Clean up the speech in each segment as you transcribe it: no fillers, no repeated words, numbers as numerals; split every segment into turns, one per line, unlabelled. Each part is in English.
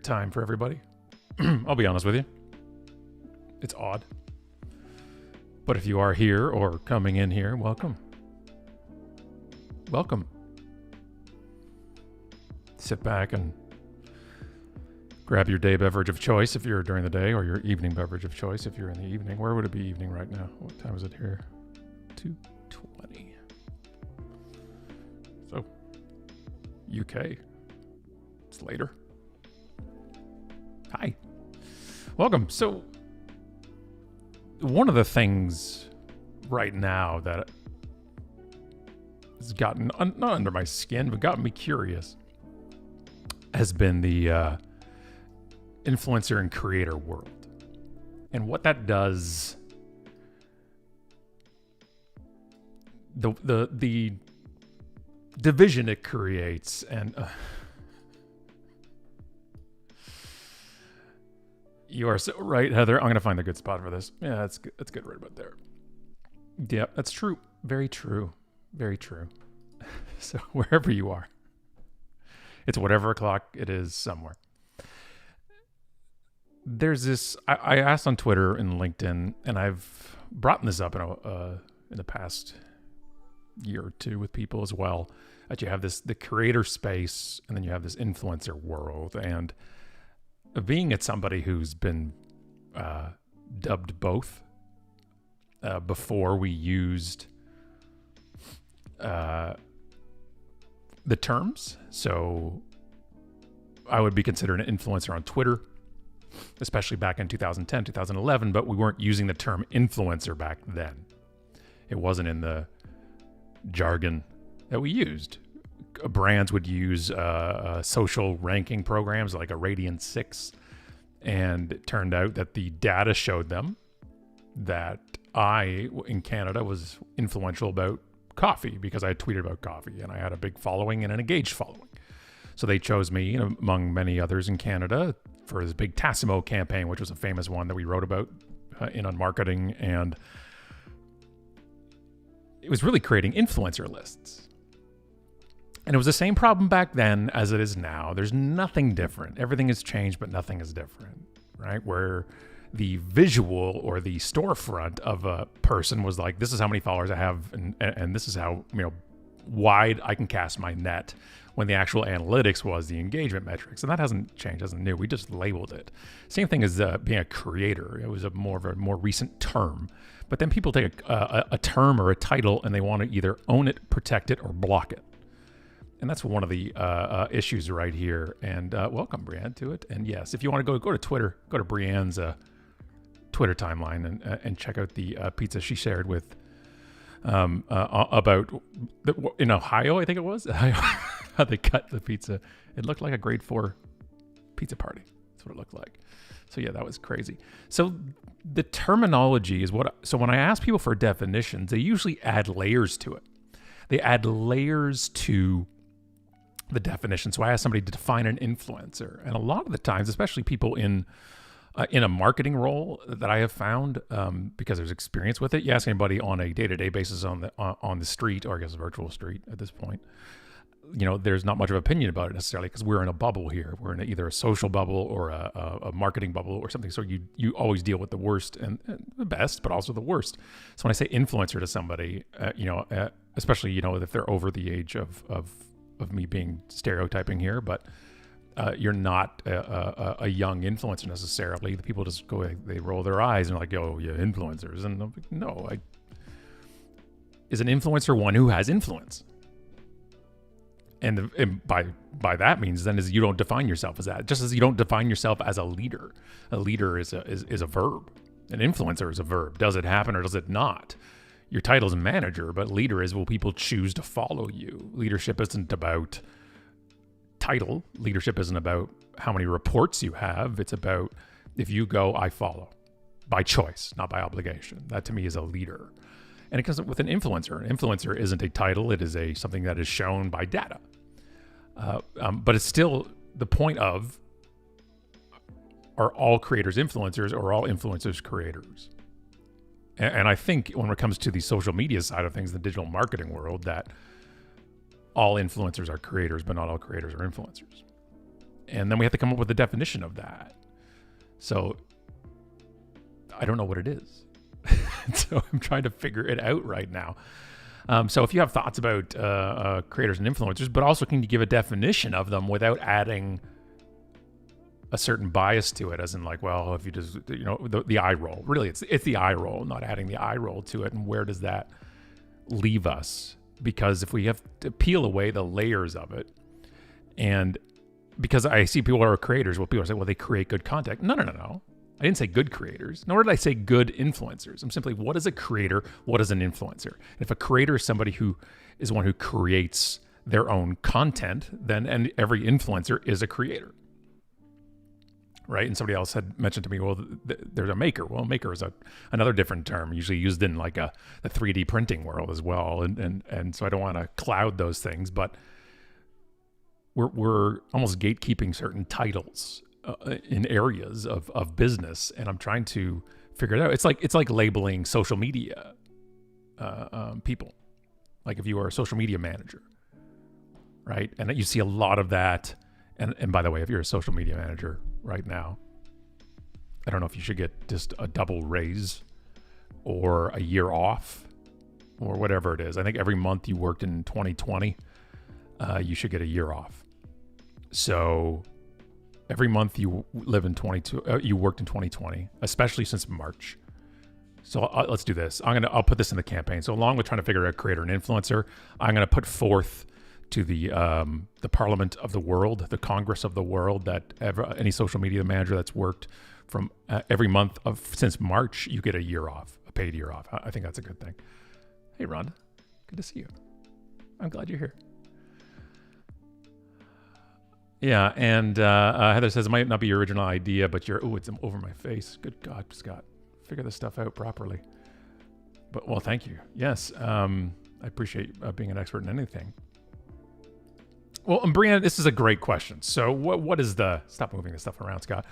time for everybody. I'll be honest with you. It's odd. But if you are here or coming in here, welcome. Welcome. Sit back and grab your day beverage of choice if you're during the day, or your evening beverage of choice if you're in the evening. Where would it be evening right now? What time is it here? 2:20. So, UK. It's later. Hi. Welcome. So, one of the things right now that has gotten, not under my skin, but gotten me curious, has been the influencer and creator world. And what that does, the division it creates, and you are so right, Heather. I'm going to find the good spot for this. Yeah, that's good. That's good right about there. Yeah, that's true. Very true. Very true. So wherever you are, it's whatever o'clock it is somewhere. There's this, I asked on Twitter and LinkedIn, and I've brought this up in the past year or two with people as well, that you have the creator space, and then you have this influencer world. And being at somebody who's been dubbed both before we used the terms. So I would be considered an influencer on Twitter, especially back in 2010, 2011, but we weren't using the term influencer back then. It wasn't in the jargon that we used. Brands would use social ranking programs like a Radian 6, and it turned out that the data showed them that I, in Canada, was influential about coffee because I had tweeted about coffee, and I had a big following and an engaged following. So they chose me, among many others in Canada, for this big Tassimo campaign, which was a famous one that we wrote about in Unmarketing, and it was really creating influencer lists. And it was the same problem back then as it is now. There's nothing different. Everything has changed, but nothing is different, right? Where the visual or the storefront of a person was like, this is how many followers I have, and this is how wide I can cast my net, when the actual analytics was the engagement metrics. And that hasn't changed, hasn't new. We just labeled it. Same thing as being a creator. It was a more recent term. But then people take a term or a title and they want to either own it, protect it, or block it. And that's one of the issues right here. And welcome, Brianne, to it. And yes, if you want to go to Twitter, go to Brianne's Twitter timeline and check out the pizza she shared with about in Ohio, I think it was, how they cut the pizza. It looked like a grade 4 pizza party. That's what it looked like. So yeah, that was crazy. So the terminology is so when I ask people for definitions, they usually add layers to it. They add layers to the definition. So I asked somebody to define an influencer, and a lot of the times, especially people in a marketing role that I have found, because there's experience with it. You ask anybody on a day-to-day basis on the street, or I guess a virtual street at this point, there's not much of an opinion about it necessarily, because we're in a bubble here. We're in either a social bubble or a marketing bubble or something. So you always deal with the worst and the best, but also the worst. So when I say influencer to somebody, especially, if they're over the age of me being stereotyping here, but you're not a young influencer necessarily. The people just they roll their eyes and are like, "Yo, yeah, influencers." And I'm like, no, is an influencer one who has influence? And by that means then is you don't define yourself as that. Just as you don't define yourself as a leader. A leader is a verb. An influencer is a verb. Does it happen or does it not? Your title is manager, but leader is, will people choose to follow you? Leadership isn't about title. Leadership isn't about how many reports you have. It's about, if you go, I follow. By choice, not by obligation. That to me is a leader. And it comes with an influencer. An influencer isn't a title. It is something that is shown by data. But it's still the point of, are all creators influencers, or are all influencers creators? And I think when it comes to the social media side of things, the digital marketing world, that all influencers are creators, but not all creators are influencers. And then we have to come up with a definition of that. So I don't know what it is. So I'm trying to figure it out right now. So if you have thoughts about creators and influencers, but also can you give a definition of them without adding a certain bias to it, as in like, well, if you just, the eye roll, really it's the eye roll, not adding the eye roll to it. And where does that leave us? Because if we have to peel away the layers of it, and because I see people who are creators, well, people say, well, they create good content. No. I didn't say good creators, nor did I say good influencers. I'm simply, what is a creator? What is an influencer? And if a creator is somebody who is one who creates their own content, and every influencer is a creator, right? And somebody else had mentioned to me, well, there's a maker. Well, maker is another different term, usually used in like the 3D printing world as well. And so I don't want to cloud those things, but we're almost gatekeeping certain titles in areas of business, and I'm trying to figure it out. It's like labeling social media people. Like if you are a social media manager, right? And you see a lot of that. And by the way, if you're a social media manager right now, I don't know if you should get just a double raise or a year off or whatever it is. I think every month you worked in 2020, you should get a year off. So every month you live in you worked in 2020, especially since March. So let's do this. I'll put this in the campaign. So along with trying to figure out creator and influencer, I'm going to put forth to the Parliament of the world, the Congress of the world, that any social media manager that's worked from every month since March, you get a year off, a paid year off. I think that's a good thing. Hey, Rhonda, good to see you. I'm glad you're here. Yeah, and Heather says, it might not be your original idea, but it's over my face. Good God, Scott. Figure this stuff out properly. But, well, thank you. Yes, I appreciate being an expert in anything. Well, and Brianna, this is a great question. So what is stop moving this stuff around, Scott.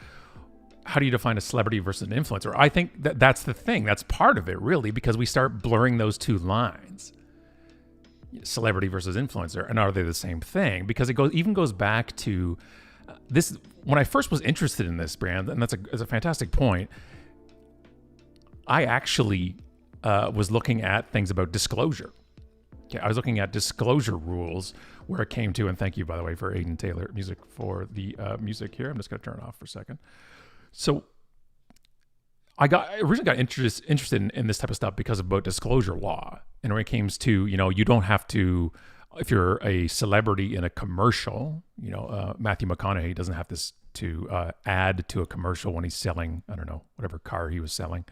How do you define a celebrity versus an influencer? I think that's the thing. That's part of it, really, because we start blurring those two lines. Celebrity versus influencer, and are they the same thing? Because it even goes back to this. When I first was interested in this brand, and that's a fantastic point, I actually was looking at things about disclosure. Okay, I was looking at disclosure rules where it came to, and thank you, by the way, for Aiden Taylor music for the music here. I'm just going to turn it off for a second. So I originally got interested in this type of stuff because about disclosure law. And when it comes to, you don't have to, if you're a celebrity in a commercial, Matthew McConaughey doesn't have to add to a commercial when he's selling, I don't know, whatever car he was selling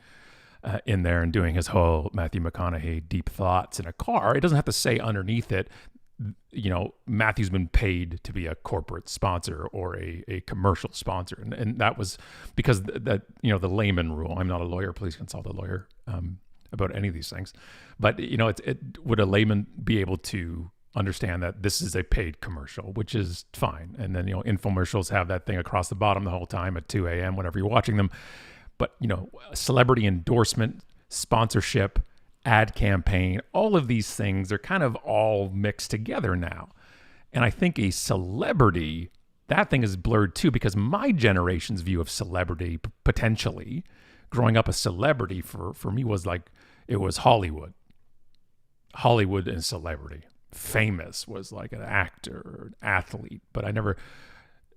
in there and doing his whole Matthew McConaughey deep thoughts in a car. It doesn't have to say underneath it, Matthew's been paid to be a corporate sponsor or a commercial sponsor. And that was because the layman rule, I'm not a lawyer, please consult a lawyer about any of these things. But, would a layman be able to understand that this is a paid commercial, which is fine. And then, infomercials have that thing across the bottom the whole time at 2 a.m. whenever you're watching them. But, celebrity endorsement, sponsorship, ad campaign, all of these things are kind of all mixed together now. And I think a celebrity, that thing is blurred too, because my generation's view of celebrity, potentially, growing up a celebrity for me was like, it was Hollywood. Hollywood and celebrity. Famous was like an actor or an athlete, but I never...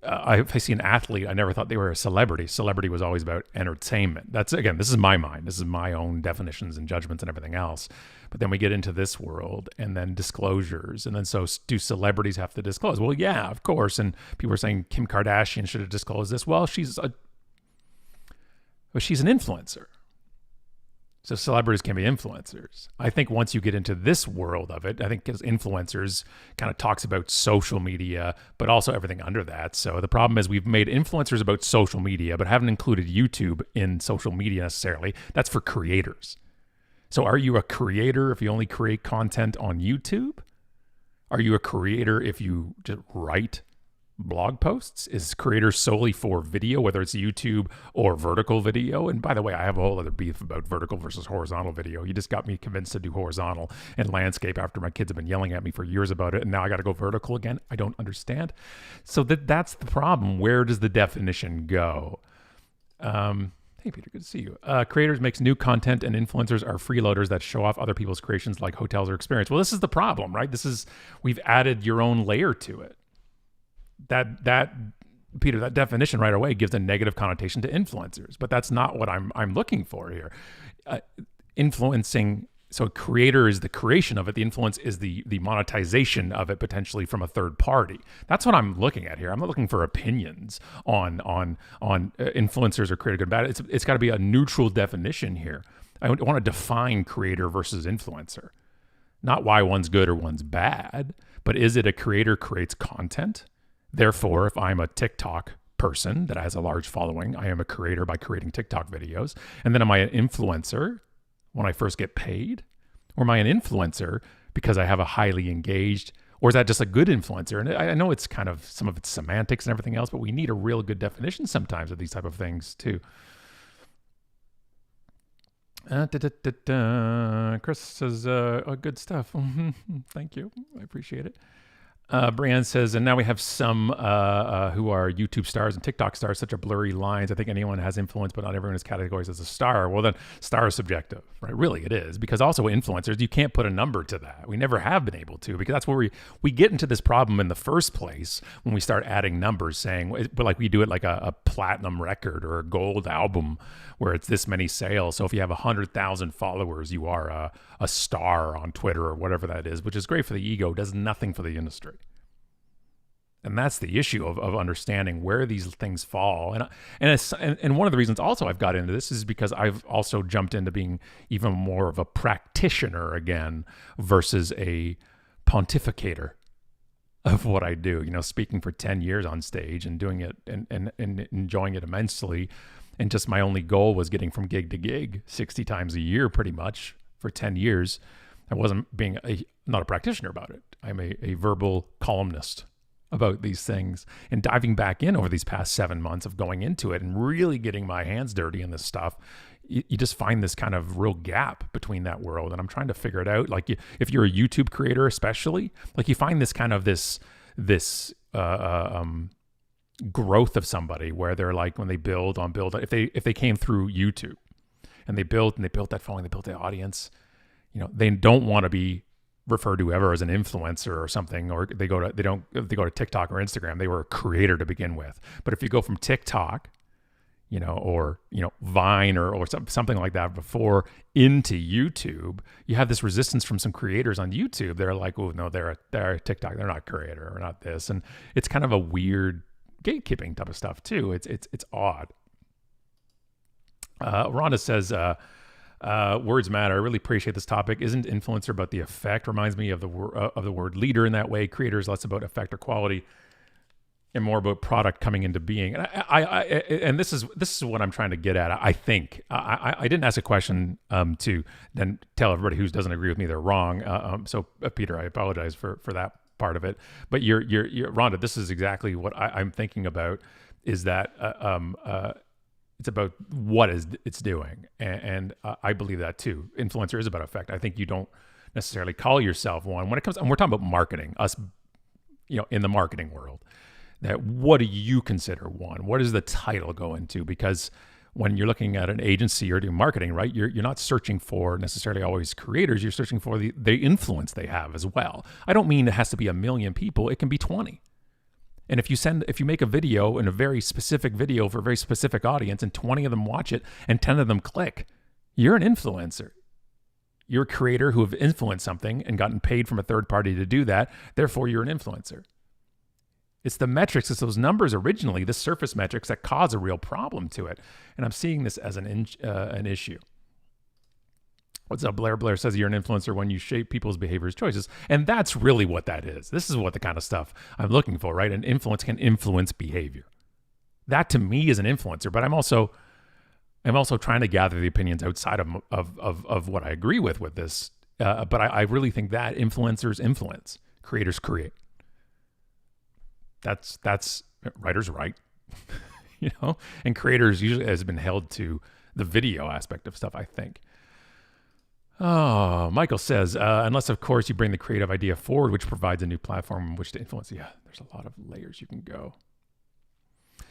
if I see an athlete, I never thought they were a celebrity. Celebrity was always about entertainment. That's, again, this is my mind. This is my own definitions and judgments and everything else. But then we get into this world and then disclosures. And then so do celebrities have to disclose? Well, yeah, of course. And people are saying Kim Kardashian should have disclosed this. Well, she's an influencer. So celebrities can be influencers. I think once you get into this world of it, I think as influencers kind of talks about social media, but also everything under that. So the problem is we've made influencers about social media, but haven't included YouTube in social media necessarily. That's for creators. So are you a creator if you only create content on YouTube? Are you a creator if you just write blog posts? Is creators solely for video, whether it's YouTube or vertical video? And by the way, I have a whole other beef about vertical versus horizontal video. You just got me convinced to do horizontal and landscape after my kids have been yelling at me for years about it, and now I got to go vertical again. I don't understand. So that's the problem. Where does the definition go? Hey, Peter, good to see you. Creators makes new content, and influencers are freeloaders that show off other people's creations like hotels or experience. Well, this is the problem, right? We've added your own layer to it. That Peter, that definition right away gives a negative connotation to influencers, but that's not what I'm looking for here. Influencing. So a creator is the creation of it. The influence is the monetization of it potentially from a third party. That's what I'm looking at here. I'm not looking for opinions on influencers or creator good and bad. It's got to be a neutral definition here. I want to define creator versus influencer, not why one's good or one's bad, but is it a creator creates content? Therefore, if I'm a TikTok person that has a large following, I am a creator by creating TikTok videos. And then am I an influencer when I first get paid? Or am I an influencer because I have a highly engaged, or is that just a good influencer? And I know it's kind of some of it's semantics and everything else, but we need a real good definition sometimes of these type of things too. Chris says, good stuff. Thank you. I appreciate it. Brianne says, and now we have some who are YouTube stars and TikTok stars, such a blurry lines. I think anyone has influence, but not everyone is categorized as a star. Well, then star is subjective, right? Really, it is, because also influencers, you can't put a number to that. We never have been able to, because that's where we get into this problem in the first place when we start adding numbers, saying, but like we do it like a platinum record or a gold album where it's this many sales. So if you have 100,000 followers, you are a star on Twitter or whatever that is, which is great for the ego, does nothing for the industry. And that's the issue of understanding where these things fall. And one of the reasons also I've got into this is because I've also jumped into being even more of a practitioner again versus a pontificator of what I do. You know, speaking for 10 years on stage and doing it and enjoying it immensely. And just my only goal was getting from gig to gig 60 times a year pretty much for 10 years. I wasn't being not a practitioner about it. I'm a verbal columnist about these things, and diving back in over these past 7 months of going into it and really getting my hands dirty in this stuff. You just find this kind of real gap between that world. And I'm trying to figure it out. Like if you're a YouTube creator, especially, like you find this kind of this growth of somebody where they're like, when they build, if they came through YouTube and they built that following, they built the audience, you know, they don't want to be referred to ever as an influencer or something, or they go to TikTok or Instagram. They were a creator to begin with. But if you go from TikTok, you know, or, you know, Vine or something like that before into YouTube, you have this resistance from some creators on YouTube. They're like, oh no, they're a TikTok. They're not a creator or not this. And it's kind of a weird gatekeeping type of stuff too. It's odd. Rhonda says, words matter. I really appreciate this topic. Isn't influencer about the effect? Reminds me of the word leader in that way. Creators less about effect or quality, and more about product coming into being. And and this is what I'm trying to get at. I think I didn't ask a question to then tell everybody who doesn't agree with me they're wrong. So Peter, I apologize for that part of it. But you're Rhonda. This is exactly what I'm thinking about. Is that it's about what it's doing. And I believe that too. Influencer is about effect. I think you don't necessarily call yourself one when it comes, and we're talking about marketing, us, you know, in the marketing world, that what do you consider one? What does the title go into? Because when you're looking at an agency or doing marketing, right, you're not searching for necessarily always creators. You're searching for the influence they have as well. I don't mean it has to be 1 million people. It can be 20. And if you make a video, and a very specific video for a very specific audience, and 20 of them watch it and 10 of them click, you're an influencer. You're a creator who have influenced something and gotten paid from a third party to do that. Therefore, you're an influencer. It's the metrics, it's those numbers originally, the surface metrics, that cause a real problem to it. And I'm seeing this as an issue. What's up, Blair? Blair says you're an influencer when you shape people's behaviors, choices. And that's really what that is. This is what the kind of stuff I'm looking for, right? An influence can influence behavior. That to me is an influencer, but I'm also trying to gather the opinions outside of what I agree with this. But I really think that influencers influence, creators create. That's writers write, and creators usually has been held to the video aspect of stuff, I think. Oh, Michael says, unless, of course, you bring the creative idea forward, which provides a new platform in which to influence. Yeah, there's a lot of layers you can go.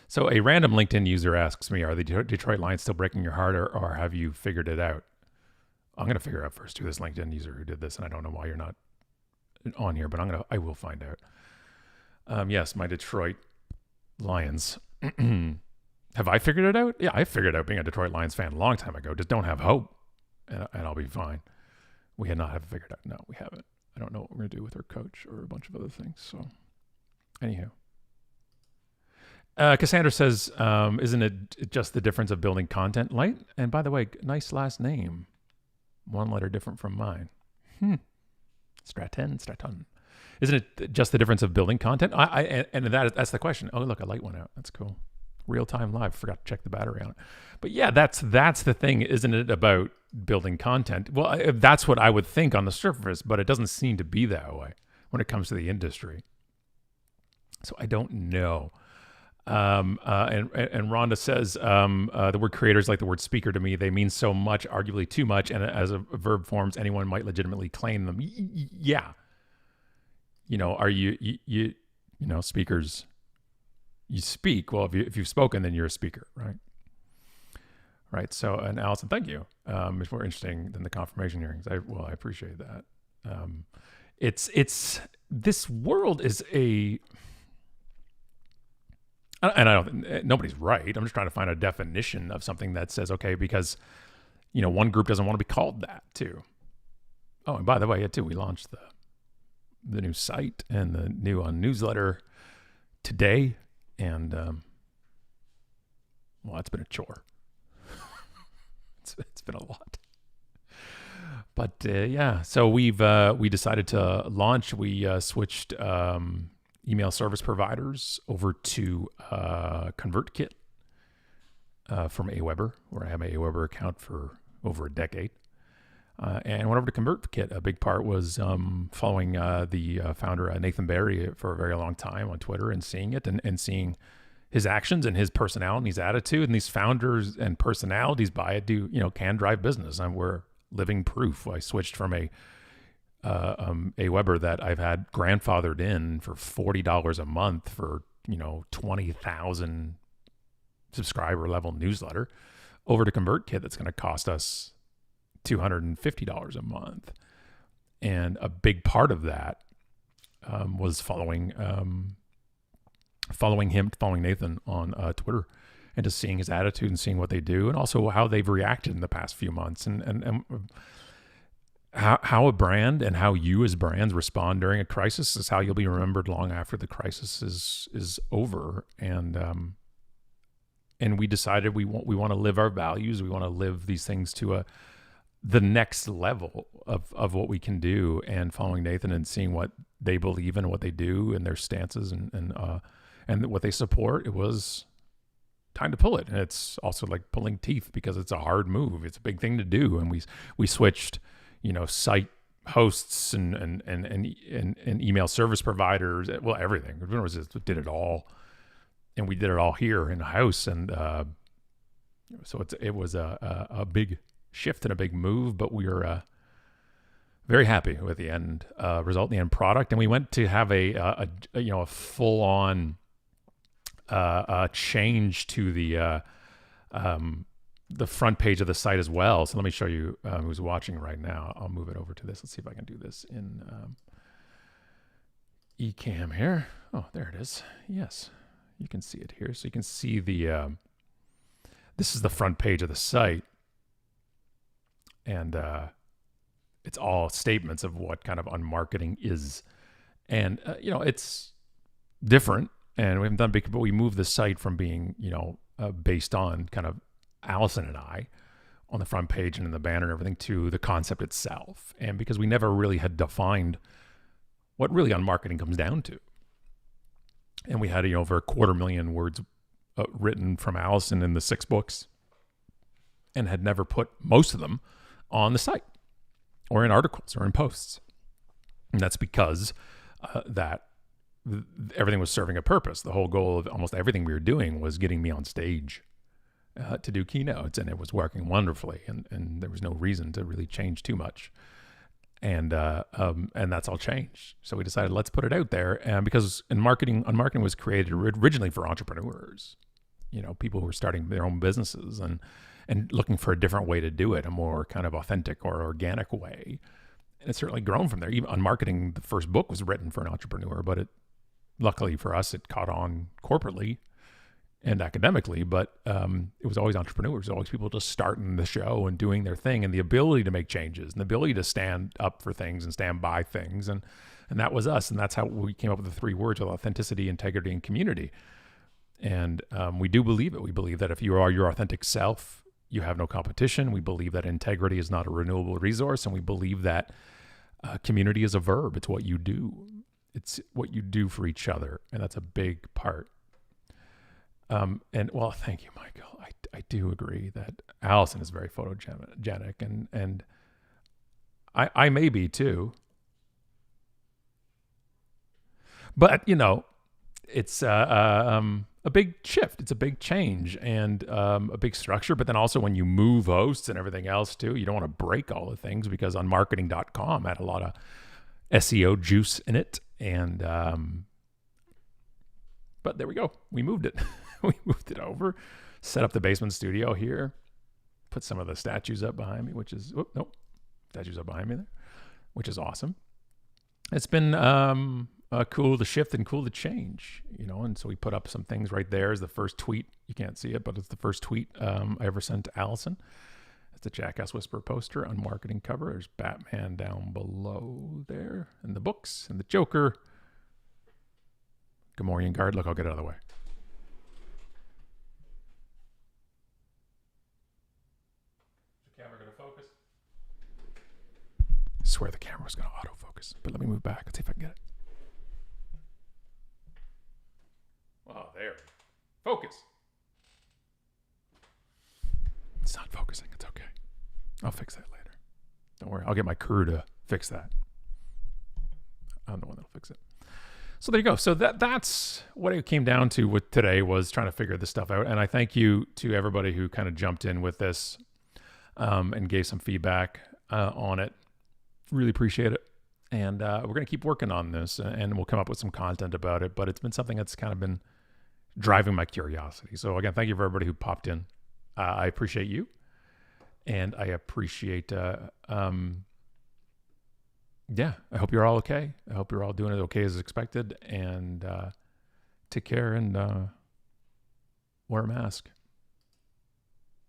So a random LinkedIn user asks me, are the Detroit Lions still breaking your heart, or have you figured it out? I'm going to figure out first who this LinkedIn user who did this, and I don't know why you're not on here, but I will find out. Yes, my Detroit Lions. Have I figured it out? Yeah, I figured out being a Detroit Lions fan a long time ago. Just don't have hope, and I'll be fine. We had not have figured out. No, we haven't. I don't know what we're going to do with our coach or a bunch of other things. So, anyhow. Cassandra says, isn't it just the difference of building content? Light, and by the way, nice last name. One letter different from mine. Stratton. Isn't it just the difference of building content? And that's the question. Oh, look, a light went out. That's cool. Real time live. Forgot to check the battery on it. But yeah, that's the thing. Isn't it about building content? Well, that's what I would think on the surface, but it doesn't seem to be that way when it comes to the industry. So I don't know. And Rhonda says, the word creator is like the word speaker to me. They mean so much, arguably too much. And as a verb forms, anyone might legitimately claim them. Yeah. Are you speakers, you speak. Well, if you've spoken, then you're a speaker, right? Right. So, and Allison, thank you. It's more interesting than the confirmation hearings. I appreciate that. This world is nobody's right. I'm just trying to find a definition of something that says, okay, because, one group doesn't want to be called that too. Oh, and by the way, we launched the new site and the new UnNewsletter today. And, it's been a chore. It's been a lot. But, yeah, so we decided to launch. We switched, email service providers over to ConvertKit from Aweber, where I have my Aweber account for over a decade. And went over to ConvertKit. A big part was following the founder, Nathan Barry, for a very long time on Twitter and seeing it and seeing his actions and his personality and his attitude. And these founders and personalities by it can drive business. And we're living proof. I switched from a Aweber that I've had grandfathered in for $40 a month for 20,000 subscriber level newsletter over to ConvertKit that's going to cost us $250 a month. And a big part of that was following Nathan on Twitter and just seeing his attitude and seeing what they do and also how they've reacted in the past few months and how a brand and how you as brands respond during a crisis is how you'll be remembered long after the crisis is over. And we decided we want to live our values. We want to live these things to the next level of what we can do. And following Nathan and seeing what they believe in, what they do, and their stances and what they support, it was time to pull it. And it's also like pulling teeth because it's a hard move. It's a big thing to do. And we switched, site hosts and email service providers. Well, everything. We did it all, and we did it all here in house. And so it was a big shift and a big move, but we were very happy with the end result, the end product. And we went to have a full on change to the front page of the site as well. So let me show you who's watching right now. I'll move it over to this. Let's see if I can do this in Ecamm here. Oh, there it is. Yes, you can see it here. So you can see this is the front page of the site. And it's all statements of what kind of unmarketing is. And, it's different. And we haven't done big, but we moved the site from being, based on kind of Allison and I on the front page and in the banner and everything to the concept itself. And because we never really had defined what really unmarketing comes down to. And we had, over 250,000 words written from Allison in the 6 books and had never put most of them on the site or in articles or in posts. And that's because that everything was serving a purpose. The whole goal of almost everything we were doing was getting me on stage to do keynotes, and it was working wonderfully, and there was no reason to really change too much. And that's all changed. So we decided, let's put it out there. And because marketing was created originally for entrepreneurs, people who were starting their own businesses and looking for a different way to do it, a more kind of authentic or organic way. And it's certainly grown from there. Even on marketing, the first book was written for an entrepreneur, but luckily for us, it caught on corporately and academically, but it was always entrepreneurs, always people just starting the show and doing their thing, and the ability to make changes and the ability to stand up for things and stand by things. And that was us. And that's how we came up with the 3 words of authenticity, integrity, and community. And we do believe it. We believe that if you are your authentic self, you have no competition. We believe that integrity is not a renewable resource. And we believe that community is a verb. It's what you do. It's what you do for each other. And that's a big part. And well, thank you, Michael. I do agree that Allison is very photogenic, and I may be too. But it's a big shift. It's a big change and a big structure. But then also when you move hosts and everything else too, you don't want to break all the things, because unmarketing.com had a lot of SEO juice in it. And but there we go. We moved it. We moved it over, set up the basement studio here, put some of the statues up behind me, statues up behind me there, which is awesome. It's been cool to shift and cool to change, and so we put up some things right there. Is the first tweet. You can't see it, but it's the first tweet I ever sent to Allison. It's the Jackass Whisperer poster on marketing cover. There's Batman down below there, and the books, and the Joker. Gamorrean Guard. Look, I'll get it out of the way. Camera going to focus? I swear the camera was going to autofocus, but let me move back. Let's see if I can get it. Oh, there. Focus. It's not focusing. It's okay. I'll fix that later. Don't worry. I'll get my crew to fix that. I'm the one that'll fix it. So there you go. So that's what it came down to with today, was trying to figure this stuff out. And I thank you to everybody who kind of jumped in with this and gave some feedback on it. Really appreciate it. And we're going to keep working on this, and we'll come up with some content about it. But it's been something that's kind of been driving my curiosity. So again, thank you for everybody who popped in. I appreciate you. And I appreciate, I hope you're all okay. I hope you're all doing it okay as expected. And take care and wear a mask.